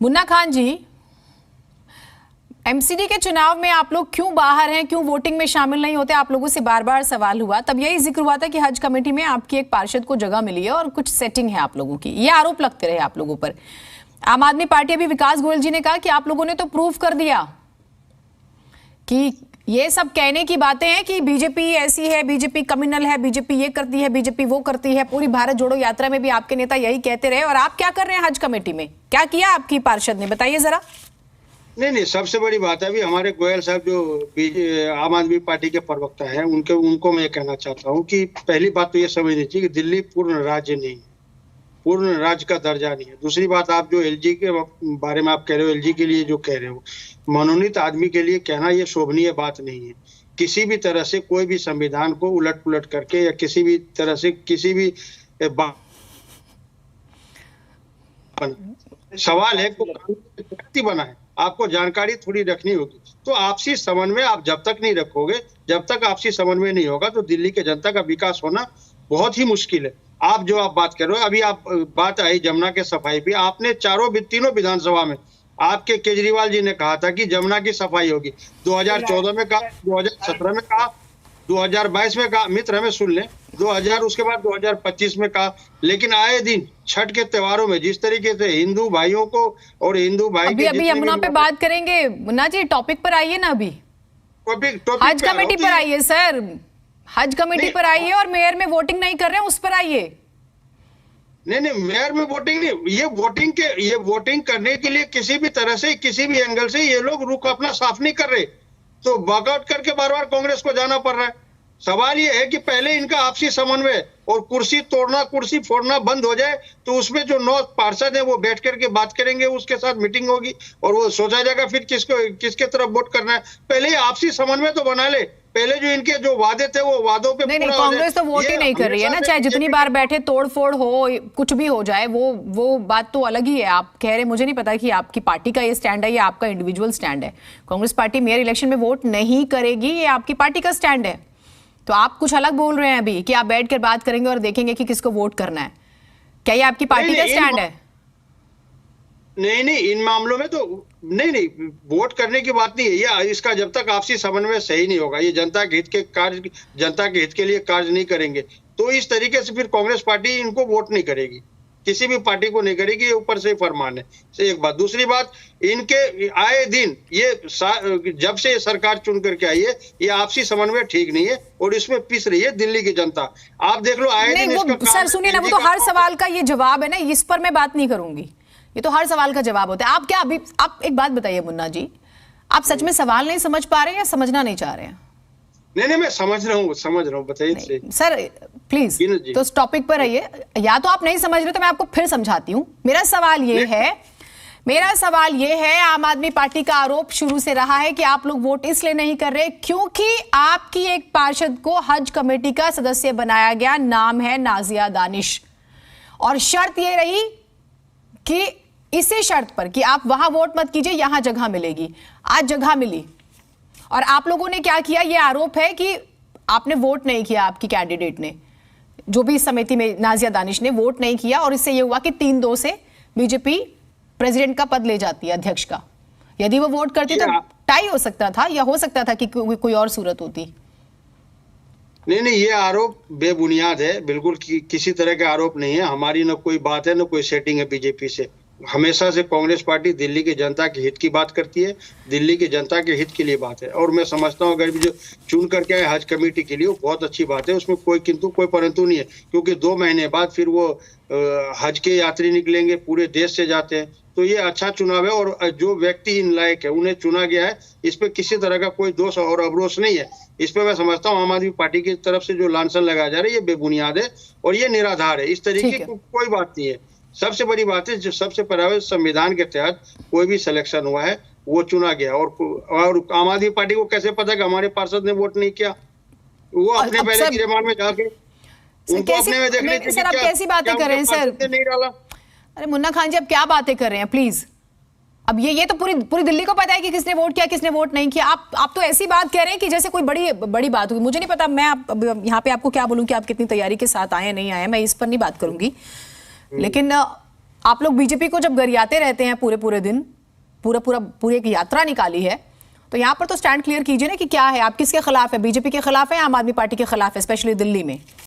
मुन्ना खान जी, MCD के चुनाव में आप लोग क्यों बाहर हैं, क्यों वोटिंग में शामिल नहीं होते? आप लोगों से बार बार सवाल हुआ, तब यही जिक्र हुआ था कि हज कमेटी में आपकी एक पार्षद को जगह मिली है और कुछ सेटिंग है आप लोगों की, ये आरोप लगते रहे आप लोगों पर। आम आदमी पार्टी, अभी विकास गोयल जी ने कहा कि आप लोगों ने तो प्रूव कर दिया कि ये सब कहने की बातें हैं कि बीजेपी ऐसी है, बीजेपी कम्युनल है, बीजेपी ये करती है, बीजेपी वो करती है। पूरी भारत जोड़ो यात्रा में भी आपके नेता यही कहते रहे, और आप क्या कर रहे हैं हज कमेटी में? क्या किया आपकी पार्षद ने, बताइए जरा। नहीं, सबसे बड़ी बात है, अभी हमारे गोयल साहब जो आम आदमी पार्टी के प्रवक्ता हैं, उनको मैं कहना चाहता हूं कि पहली बात तो ये समझ लीजिए कि दिल्ली पूर्ण राज्य नहीं है, पूर्ण राज्य का दर्जा नहीं है। दूसरी बात, आप जो एलजी के बारे में आप कह रहे हो, एलजी के लिए जो कह रहे हो, मनोनीत आदमी के लिए कहना ये शोभनीय बात नहीं है। किसी भी तरह से कोई भी संविधान को उलट पुलट करके या किसी भी तरह से किसी भी सवाल है को व्यक्ति बनाए, आपको जानकारी थोड़ी रखनी होगी। तो आपसी समन्वय आप जब तक नहीं रखोगे, जब तक आपसी समन्वय नहीं होगा, तो दिल्ली के जनता का विकास होना बहुत ही मुश्किल है। आप बात कर रहे हो, अभी आप बात आई जमुना के सफाई पे, आपने तीनों विधानसभा में आपके केजरीवाल जी ने कहा था कि जमुना की सफाई होगी। 2014 में कहा, 2017 में कहा, 2022 में कहा, मित्र हमें सुन लें, 2000 उसके बाद 2025 में कहा। लेकिन आए दिन छठ के त्योहारों में जिस तरीके से हिंदू भाइयों को और हिंदू भाई अभी यमुना पे बात करेंगे। मुन्ना जी, टॉपिक पर आइए ना, अभी हज कमेटी पर आइए सर, हज कमेटी पर आइए, और मेयर में वोटिंग नहीं कर रहे हैं उस पर आइए। नहीं, मेयर में वोटिंग नहीं, ये वोटिंग करने के लिए किसी भी तरह से, किसी भी एंगल से ये लोग रुख अपना साफ नहीं कर रहे, तो वॉकआउट करके बार बार कांग्रेस को जाना पड़ रहा है। सवाल ये है कि पहले इनका आपसी समन्वय और कुर्सी तोड़ना, कुर्सी फोड़ना बंद हो जाए, तो उसमें जो 9 पार्षद हैं वो बैठ करके बात करेंगे, उसके साथ मीटिंग होगी और वो सोचा जाएगा फिर किसके तरफ वोट करना है। पहले आपसी समन्वय तो बना ले, पहले जो इनके जो वादे थे वो वादों पे नहीं, कांग्रेस तो वोट ही नहीं कर रही है ना, चाहे जितनी बार बैठे, तोड़ फोड़ हो, कुछ भी हो जाए, वो बात तो अलग ही है। आप कह रहे, मुझे नहीं पता कि आपकी पार्टी का ये स्टैंड है या आपका इंडिविजुअल स्टैंड है। कांग्रेस पार्टी मेयर इलेक्शन में वोट नहीं करेगी, ये आपकी पार्टी का स्टैंड है। तो आप कुछ अलग बोल रहे हैं अभी कि आप बैठकर बात करेंगे और देखेंगे कि किसको वोट करना है। क्या ये आपकी पार्टी का स्टैंड है? नहीं, इन मामलों में तो नहीं, वोट करने की बात नहीं है। ये इसका जब तक आपसी समन्वय सही नहीं होगा, ये जनता के हित के लिए कार्य नहीं करेंगे, तो इस तरीके से फिर कांग्रेस पार्टी इनको वोट नहीं करेगी, किसी भी पार्टी को नहीं करेगी। ये ऊपर से फरमान है, एक बात। दूसरी बात, इनके आए दिन ये जब से ये सरकार चुन करके आई है, ये आपसी समन्वय ठीक नहीं है और इसमें पिस रही है दिल्ली की जनता। आप देख लो, आए दिन सर सुनिए ना, वो तो हर सवाल का ये जवाब है ना, इस पर मैं बात नहीं करूंगी, ये तो हर सवाल का जवाब होता है। आप क्या अभी आप एक बात बताइए मुन्ना जी, आप सच में सवाल नहीं समझ पा रहे हैं या समझना नहीं चाह रहे हैं? नहीं, मैं समझ रहा हूँ, बताइए सर प्लीज। तो इस टॉपिक पर रहिए, या तो आप नहीं समझ रहे तो मैं आपको फिर समझाती हूँ। मेरा सवाल ये है, आम आदमी पार्टी का आरोप शुरू से रहा है कि आप लोग वोट इसलिए नहीं कर रहे क्योंकि आपकी एक पार्षद को हज कमेटी का सदस्य बनाया गया, नाम है नाजिया दानिश, और शर्त ये रही कि इसी शर्त पर कि आप वहां वोट मत कीजिए, यहां जगह मिलेगी। आज जगह मिली और आप लोगों ने क्या किया, यह आरोप है कि आपने वोट नहीं किया, आपकी कैंडिडेट ने, जो भी समिति में नाजिया दानिश ने वोट नहीं किया, और इससे यह हुआ कि 3-2 से बीजेपी प्रेसिडेंट का पद ले जाती है, अध्यक्ष का। यदि वो वोट करती तो टाई हो सकता था, या हो सकता था कि कोई और सूरत होती। नहीं, ये आरोप बेबुनियाद है, बिल्कुल किसी तरह के आरोप नहीं है। हमारी न कोई बात है, न कोई सेटिंग है बीजेपी से। हमेशा से कांग्रेस पार्टी दिल्ली की जनता के हित की बात करती है, दिल्ली की जनता के हित के लिए बात है। और मैं समझता हूँ अगर जो चुन करके आए हज कमेटी के लिए, वो बहुत अच्छी बात है, उसमें कोई किंतु कोई परंतु नहीं है, क्योंकि 2 महीने बाद फिर वो हज के यात्री निकलेंगे, पूरे देश से जाते हैं। तो ये अच्छा चुनाव है, और जो व्यक्ति इन लायक है उन्हें चुना गया है, इस पे किसी तरह का कोई दोष और अवरोष नहीं है। इस पे मैं समझता हूँ आम आदमी पार्टी की तरफ से जो लांछन लगाया जा रहा है, ये बेबुनियाद है और ये निराधार है। इस तरीके की कोई बात नहीं है। सबसे बड़ी बात है, जो सबसे पहले संविधान के तहत कोई भी सिलेक्शन हुआ है, वो चुना गया। और आम आदमी पार्टी को कैसे पता कि हमारे पार्षद ने वोट नहीं किया? वो अपने पहले की रिमांड में जाके उनको अपने में देखने के लिए, आप कैसी बातें कर रहे हैं सर? नहीं डाला। अरे मुन्ना खान जी, अब क्या बातें कर रहे हैं प्लीज। अब ये तो पूरी दिल्ली को पता है कि किसने वोट किया, किसने वोट नहीं किया। आप तो ऐसी बात कह रहे हैं कि जैसे कोई बड़ी बात होगी। मुझे नहीं पता, मैं यहाँ पे आपको क्या बोलूं कि आप कितनी तैयारी के साथ आए नहीं आए, मैं इस पर नहीं बात करूंगी। लेकिन आप लोग बीजेपी को जब गरियाते रहते हैं पूरे दिन, पूरी एक यात्रा निकाली है, तो यहां पर तो स्टैंड क्लियर कीजिए ना कि क्या है, आप किसके खिलाफ है? बीजेपी के खिलाफ है, आम आदमी पार्टी के खिलाफ है, स्पेशली दिल्ली में?